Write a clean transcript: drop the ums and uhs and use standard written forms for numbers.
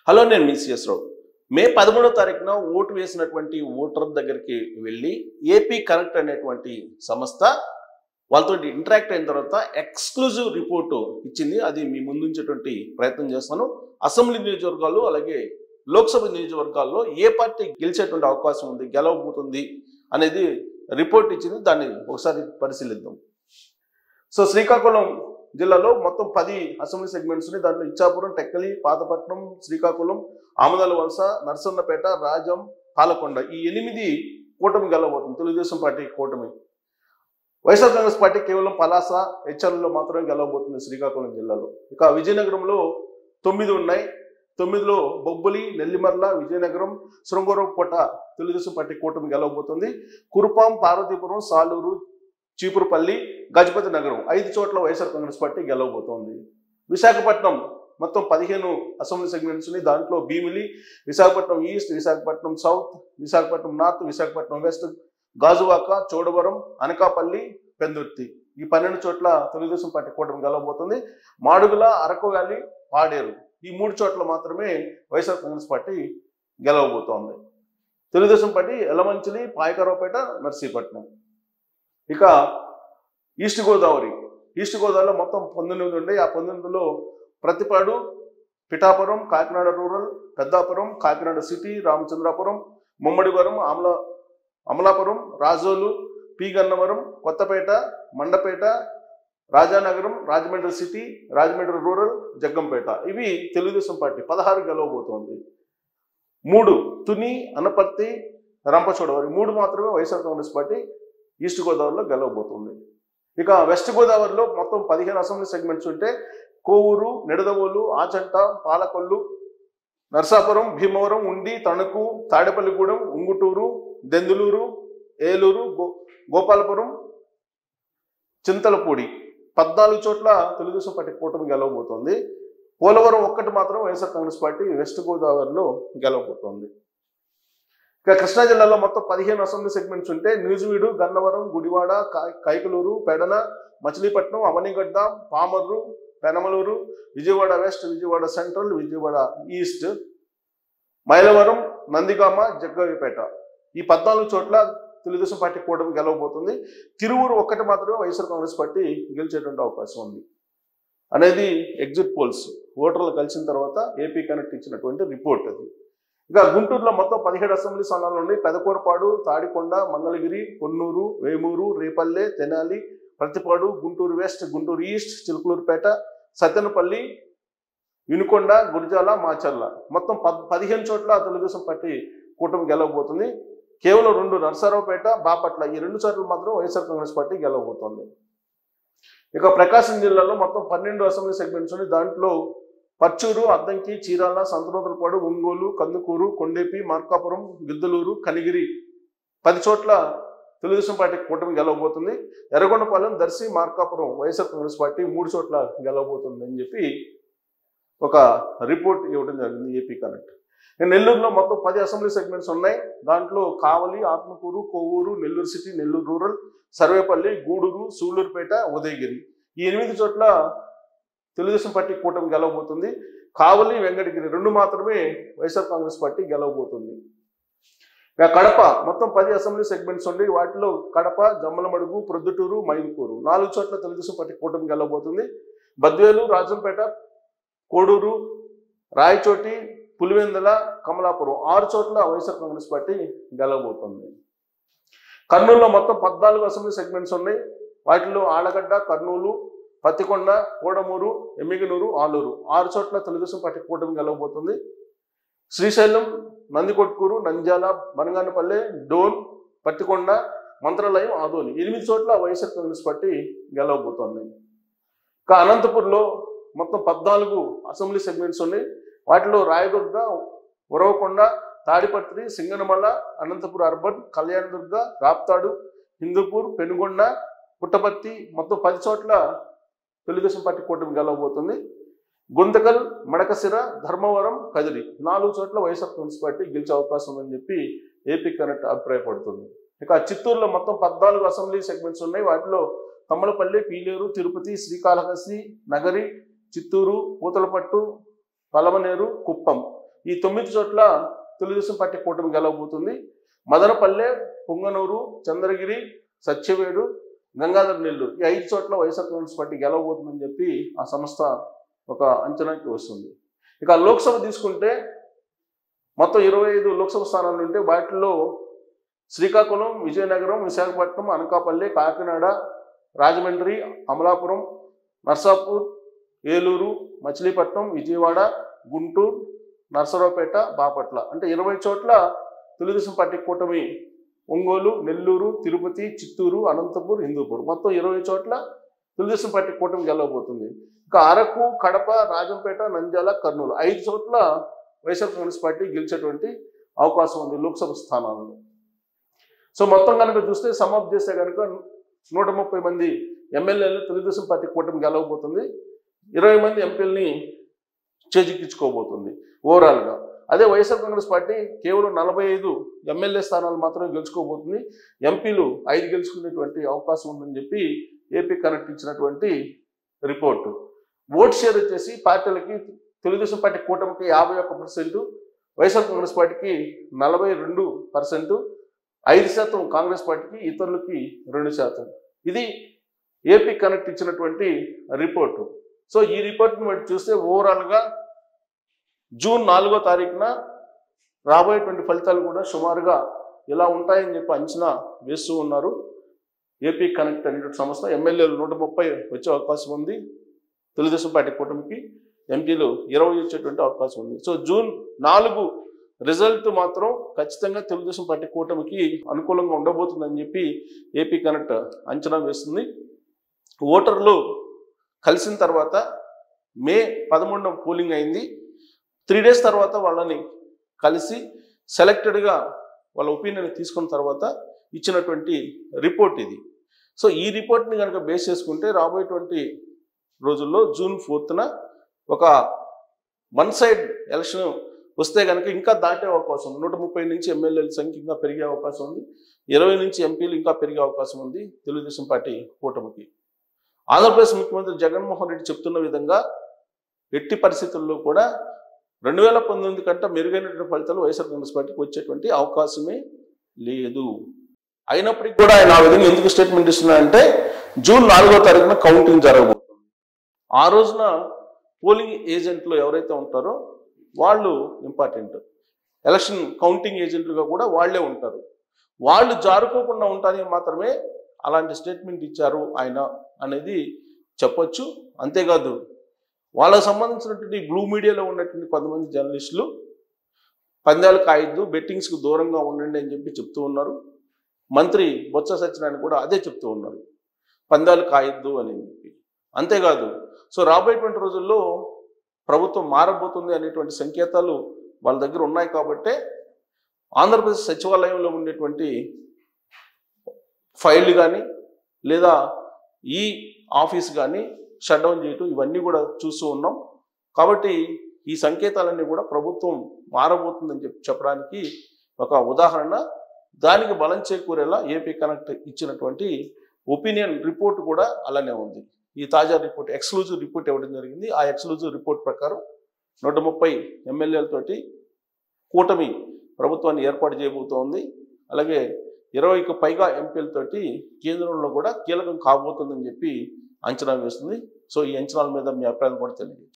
Hello, నేను మీ CS రావు. మే 13వ తారీఖున vote వేసినటువంటి ఓటర్ దగ్గరికి వెళ్ళి ఏపీ కనెక్ట్ అనేటువంటి సంస్థ వాళ్ళతో ఇంటరాక్ట్ అయిన తర్వాత ఎక్స్క్లూజివ్ రిపోర్టు ఇచ్చింది. అది మీ ముందుంచేటువంటి ప్రయత్నం చేస్తాను. అసెంబ్లీ నియోజకవర్గాలు అలాగే లోక్సభ నియోజకవర్గాల్లో ఏ పార్టీ గెలిచేటువంటి అవకాశం ఉంది, గెలవబోతుంది అనేది రిపోర్ట్ ఇచ్చింది. దాన్ని ఒకసారి పరిశీలిద్దాం. సో శ్రీకాకుళం జిల్లాలో మొత్తం 10 అసెంబ్లీ సెగ్మెంట్స్ ఉన్నాయి. దాంట్లో ఇచ్చాపురం, టెక్కలి, పాతపట్నం, శ్రీకాకుళం, ఆమదాల వలస, నరసన్నపేట, రాజం, పాలకొండ ఈ 8 కూటమి గెలవబోతుంది. తెలుగుదేశం పార్టీ కూటమి. వైఎస్ఆర్ కాంగ్రెస్ పార్టీ కేవలం పలాస, హెచ్ఎల్లో మాత్రమే గెలవబోతుంది శ్రీకాకుళం జిల్లాలో. ఇక విజయనగరంలో 9 ఉన్నాయి. 9లో బొబ్బులి, నెల్లిమర్ల, విజయనగరం, శృంగవరపుకోట తెలుగుదేశం పార్టీ కూటమి గెలవబోతుంది. కురుపాం, పార్వతీపురం, సాలూరు, చీపురుపల్లి, గజపతి నగరం 5 చోట్ల వైఎస్ఆర్ కాంగ్రెస్ పార్టీ గెలవబోతోంది. విశాఖపట్నం మొత్తం 15 అసెంబ్లీ సెగ్మెంట్స్ ఉన్నాయి. దాంట్లో Bheemili, Visakhapatnam east, Visakhapatnam south, Visakhapatnam north, Visakhapatnam west, Gajuwaka, Chodavaram, Anakapalli, Pendurthi ఈ 12 చోట్ల తెలుగుదేశం పార్టీ కూటమి గెలవబోతుంది. మాడుగుల, అరకు వ్యాలీ, పాడేరు ఈ 3 చోట్ల మాత్రమే వైఎస్ఆర్ కాంగ్రెస్ పార్టీ గెలవబోతోంది. తెలుగుదేశం పార్టీ ఎలమంచిలి, పాయకరావుపేట, నర్సీపట్నం. ఇక ఈస్ట్ గోదావరిలో మొత్తం 19 ఉన్నాయి. ఆ 19లో Prathipadu, Pithapuram, Kakinada rural, Peddapuram, Kakinada city, Ramachandrapuram, Mummidivaram, Amalapuram, Razole, P Gannavaram, Kothapeta, Mandapeta, Rajanagaram, Rajahmundry city, Rajahmundry rural, Jaggampeta ఇవి తెలుగుదేశం పార్టీ 16 గెలవబోతోంది. 3 తుని, అనపర్తి, రంపచోడవరం 3 మాత్రమే వైఎస్ఆర్ కాంగ్రెస్ పార్టీ ఈస్ట్ గోదావరిలో గెలవబోతుంది. ఇక వెస్ట్ గోదావరిలో మొత్తం 15 అసెంబ్లీ సెగ్మెంట్స్ ఉంటే కోవూరు, నిడదవోలు, ఆచంట, పాలకొల్లు, నర్సాపురం, భీమవరం, ఉండి, తణుకు, తాడేపల్లిగూడెం, ఉంగుటూరు, దెందులూరు, ఏలూరు, గోపాలపురం, చింతలపూడి 14 చోట్ల తెలుగుదేశం పార్టీ కూటమి గెలవబోతోంది. పోలవరం ఒక్కటి మాత్రం వైఎస్ఆర్ కాంగ్రెస్ పార్టీ వెస్ట్ గోదావరిలో గెలవబోతోంది. ఇక కృష్ణా జిల్లాలో మొత్తం 15 అసెంబ్లీ సెగ్మెంట్స్ ఉంటే Nuzvid, Gannavaram, Gudivada, Kaikaluru, Pedana, Machilipatnam, Avanigadda, Pamarru, Penamaluru, Vijayawada west, Vijayawada central, Vijayawada east, Mylavaram, Nandigama, Jaggayyapeta ఈ 14 చోట్ల తెలుగుదేశం పార్టీ కూటమి గెలవబోతుంది. తిరువూరు ఒక్కటి మాత్రమే వైఎస్ఆర్ కాంగ్రెస్ పార్టీ గెలిచేటువంటి అవకాశం ఉంది అనేది ఎగ్జిట్ పోల్స్ ఓటర్లు కలిసిన తర్వాత ఏపీ కనెక్ట్ ఇచ్చినటువంటి రిపోర్ట్ అది. ఇక గుంటూరులో మొత్తం 17 అసెంబ్లీ స్థానాలు ఉన్నాయి. పెదకూరపాడు, తాడికొండ, మంగళగిరి, కొన్నూరు, వేమూరు, రేపల్లె, తెనాలి, ప్రతిపాడు, గుంటూరు వెస్ట్, గుంటూరు ఈస్ట్, చిలుకలూరుపేట, సత్తెనపల్లి, వినుకొండ, గురిజాల, మాచర్ల మొత్తం 15 చోట్ల తెలుగుదేశం పార్టీ కూటమి గెలవబోతుంది. కేవలం 2 నరసరావుపేట, బాపట్ల ఈ 2 చోట్ల మాత్రం వైఎస్ఆర్ కాంగ్రెస్ పార్టీ గెలవబోతోంది. ఇక ప్రకాశం జిల్లాలో మొత్తం 12 అసెంబ్లీ సెగ్మెంట్స్ ఉన్నాయి. దాంట్లో పర్చూరు, అద్దంకి, చీరాల, సంతనూతలపాడు, ఒంగోలు, కందుకూరు, కొండేపి, మార్కాపురం, గిద్దలూరు, కనిగిరి 10 చోట్ల తెలుగుదేశం పార్టీ కూటమి గెలవబోతుంది. ఎర్రగొండపాలెం, దర్శి, మార్కాపురం వైఎస్ఆర్ కాంగ్రెస్ పార్టీ 3 చోట్ల గెలవబోతుంది అని చెప్పి ఒక రిపోర్ట్ ఇవ్వడం జరిగింది ఏపీ కనెక్ట్. నెల్లూరులో మొత్తం 10 అసెంబ్లీ సెగ్మెంట్స్ ఉన్నాయి. దాంట్లో కావలి, ఆత్మకూరు, కొవ్వూరు, నెల్లూరు సిటీ, నెల్లూరు రూరల్, సర్వేపల్లి, గూడూరు, సూళ్లూరుపేట, ఉదయగిరి ఈ 8 చోట్ల తెలుగుదేశం పార్టీ కూటమి గెలవబోతుంది. కావలి, వెంకటగిరి 2 మాత్రమే వైఎస్ఆర్ కాంగ్రెస్ పార్టీ గెలవబోతుంది. కడప మొత్తం 10 అసెంబ్లీ సెగ్మెంట్స్ ఉండి వాటిలో కడప, జమ్మలమడుగు, ప్రొద్దుటూరు, మైదుకూరు 4 చోట్ల తెలుగుదేశం పార్టీ కూటమి గెలవబోతుంది. బద్వేలు, రాజంపేట, కోడూరు, రాయచోటి, పులివెందుల, కమలాపురం 6 చోట్ల వైఎస్ఆర్ కాంగ్రెస్ పార్టీ గెలవబోతుంది. కర్నూలులో మొత్తం 14 అసెంబ్లీ సెగ్మెంట్స్ ఉన్నాయి. వాటిలో ఆలగడ్డ, కర్నూలు, పత్తికొండ, కోడమూరు, ఎమ్మిగనూరు, ఆలూరు 6 చోట్ల తెలుగుదేశం పార్టీ కూటమి గెలవబోతుంది. శ్రీశైలం, నందికొట్కూరు, నంద్యాల, బనగానపల్లె, డోన్, పత్తికొండ, మంత్రాలయం, ఆదోని 8 చోట్ల వైఎస్ఆర్ కాంగ్రెస్ పార్టీ గెలవబోతోంది. ఇంకా అనంతపూర్లో మొత్తం 14 అసెంబ్లీ సెగ్మెంట్స్ ఉన్నాయి. వాటిలో రాయదుర్గ, ఉరవకొండ, తాడిపత్రి, సింగనమల, అనంతపురం అర్బన్, కళ్యాణదుర్గ, రాప్తాడు, హిందూపూర్, పెనుగొండ, పుట్టపర్తి మొత్తం 10 చోట్ల తెలుగుదేశం పార్టీ కూటమి గెలవబోతుంది. గుంతకల్, మడకసిర, ధర్మవరం, కదిరి 4 చోట్ల వైఎస్ఆర్ కాంగ్రెస్ పార్టీ గెలిచే అవకాశం ఉందని చెప్పి ఏపీ కనెక్ట్ అభిప్రాయపడుతుంది. ఇక చిత్తూరులో మొత్తం 14 అసెంబ్లీ సెగ్మెంట్స్ ఉన్నాయి. వాటిలో తమ్మలపల్లి, పీలేరు, తిరుపతి, శ్రీకాళహస్తి, నగరి, చిత్తూరు, పూతలపట్టు, పలమనేరు, కుప్పం ఈ 9 చోట్ల తెలుగుదేశం పార్టీ కూటమి గెలవబోతుంది. మదనపల్లె, పుంగనూరు, చంద్రగిరి, సత్యవేడు, గంగాధర నెల్లూరు ఈ 5 చోట్ల వైఎస్ఆర్ కాంగ్రెస్ పార్టీ గెలవబోతుందని చెప్పి ఆ సంస్థ ఒక అంచనాకి వస్తుంది. ఇక లోక్సభ తీసుకుంటే మొత్తం 25 లోక్సభ స్థానాలు ఉంటే వాటిల్లో శ్రీకాకుళం, విజయనగరం, విశాఖపట్నం, అనకాపల్లి, కాకినాడ, రాజమండ్రి, అమలాపురం, నర్సాపూర్, ఏలూరు, మచిలీపట్నం, విజయవాడ, గుంటూరు, నర్సరావుపేట, బాపట్ల అంటే 20 చోట్ల తెలుగుదేశం పార్టీ కూటమి ఒంగోలు, నెల్లూరు, తిరుపతి, చిత్తూరు, అనంతపూర్, హిందూపూర్ మొత్తం 20 చోట్ల తెలుగుదేశం పార్టీ కూటమి గెలవబోతుంది. ఇంకా అరకు, కడప, రాజంపేట, నంద్యాల, కర్నూలు 5 చోట్ల వైఎస్ఆర్ కాంగ్రెస్ పార్టీ గెలిచేటువంటి అవకాశం ఉంది లోక్సభ స్థానాలను. సో మొత్తం కనుక చూస్తే సమాప్తి చేస్తే కనుక 130 మంది ఎమ్మెల్యేలు తెలుగుదేశం పార్టీ కూటమి గెలవబోతుంది. 20 మంది ఎంపీలని చేజిక్కించుకోబోతుంది ఓవరాల్గా. అదే వైఎస్ఆర్ కాంగ్రెస్ పార్టీ కేవలం 45 ఎమ్మెల్యే స్థానాలు మాత్రమే గెలుచుకోబోతుంది. ఎంపీలు 5 గెలుచుకునేటువంటి అవకాశం ఉందని చెప్పి ఏపీ కనెక్ట్ ఇచ్చినటువంటి రిపోర్టు. ఓట్ షేర్ వచ్చేసి పార్టీలకి తెలుగుదేశం పార్టీ కూటమికి 51%, వైఎస్ఆర్ కాంగ్రెస్ పార్టీకి 42%, 5% కాంగ్రెస్ పార్టీకి, ఇతరులకి 2%. ఇది ఏపీ కనెక్ట్ ఇచ్చినటువంటి రిపోర్టు. సో ఈ రిపోర్ట్ని బట్టి చూస్తే ఓవరాల్గా జూన్ 4వ తారీఖున రాబోయేటువంటి ఫలితాలు కూడా సుమారుగా ఇలా ఉంటాయని చెప్పి అంచనా వేస్తూ ఉన్నారు ఏపీ కనెక్ట్ అనేటువంటి సంస్థ. ఎమ్మెల్యేలు 130 వచ్చే అవకాశం ఉంది తెలుగుదేశం పార్టీ కూటమికి, ఎంపీలు 20 వచ్చేటువంటి అవకాశం ఉంది. సో జూన్ 4 రిజల్ట్ మాత్రం ఖచ్చితంగా తెలుగుదేశం పార్టీ కూటమికి అనుకూలంగా ఉండబోతుందని చెప్పి ఏపీ కనెక్ట్ అంచనా వేస్తుంది. ఓటర్లు కలిసిన తర్వాత మే 11న పోలింగ్ అయింది. 3 డేస్ తర్వాత వాళ్ళని కలిసి సెలెక్టెడ్గా వాళ్ళ ఒపీనియన్ తీసుకున్న తర్వాత ఇచ్చినటువంటి రిపోర్ట్ ఇది. సో ఈ రిపోర్ట్ని కనుక బేస్ చేసుకుంటే రాబోయేటువంటి రోజుల్లో జూన్ 4న ఒక వన్ సైడ్ ఎలక్షన్ వస్తే కనుక ఇంకా దాటే అవకాశం ఉంది. 130 నుంచి ఎమ్మెల్యేల సంఖ్య ఇంకా పెరిగే అవకాశం ఉంది. 20 నుంచి ఎంపీలు ఇంకా పెరిగే అవకాశం ఉంది తెలుగుదేశం పార్టీ కూటమికి. ఆంధ్రప్రదేశ్ ముఖ్యమంత్రి జగన్మోహన్ రెడ్డి చెప్తున్న విధంగా ఎట్టి పరిస్థితుల్లో కూడా 2019 కంటే మెరుగైనటువంటి ఫలితాలు వైఎస్ఆర్ కాంగ్రెస్ పార్టీకి వచ్చేటువంటి అవకాశమే లేదు. అయినప్పటికీ కూడా ఆయన ఆ విధంగా ఎందుకు స్టేట్మెంట్ ఇస్తున్నారంటే జూన్ 4వ తారీఖున కౌంటింగ్ జరగబోతుంది. ఆ రోజున పోలింగ్ ఏజెంట్లు ఎవరైతే ఉంటారో వాళ్ళు ఇంపార్టెంట్. ఎలక్షన్ కౌంటింగ్ ఏజెంట్లుగా కూడా వాళ్లే ఉంటారు. వాళ్ళు జారుకోకుండా ఉంటారని మాత్రమే అలాంటి స్టేట్మెంట్ ఇచ్చారు ఆయన అనేది చెప్పొచ్చు. అంతేకాదు వాళ్ళకు సంబంధించినటువంటి బ్లూ మీడియాలో ఉన్నటువంటి కొంతమంది జర్నలిస్టులు పందాలు కాయద్దు, బెట్టింగ్స్కు దూరంగా ఉండండి అని చెప్పి చెప్తూ ఉన్నారు. మంత్రి బొత్స సత్యనారాయణ కూడా అదే చెప్తూ ఉన్నారు, పందాలు కాయద్దు అని చెప్పి. అంతేకాదు సో రాబోయేటువంటి రోజుల్లో ప్రభుత్వం మారబోతుంది అనేటువంటి సంకేతాలు వాళ్ళ దగ్గర ఉన్నాయి కాబట్టే ఆంధ్రప్రదేశ్ సచివాలయంలో ఉండేటువంటి ఫైళ్ళు కానీ లేదా ఈ ఆఫీస్ కానీ షట్ డౌన్ చేయటం ఇవన్నీ కూడా చూస్తూ ఉన్నాం. కాబట్టి ఈ సంకేతాలన్నీ కూడా ప్రభుత్వం మారబోతుందని చెప్పడానికి ఒక ఉదాహరణ. దానికి బలం చేకూరేలా ఏపీ కనెక్ట్ ఇచ్చినటువంటి ఒపీనియన్ రిపోర్ట్ కూడా అలానే ఉంది. ఈ తాజా రిపోర్ట్ ఎక్స్క్లూజివ్ రిపోర్ట్ ఇవ్వడం జరిగింది. ఆ ఎక్స్క్లూజివ్ రిపోర్ట్ ప్రకారం 130 ఎమ్మెల్యేలతోటి కూటమి ప్రభుత్వాన్ని ఏర్పాటు చేయబోతోంది. అలాగే 20కి పైగా ఎంపీలతోటి కేంద్రంలో కూడా కీలకం కాబోతుందని చెప్పి అంచనా వేస్తుంది. సో ఈ అంచనాల మీద మీ అభిప్రాయం కూడా తెలియదు.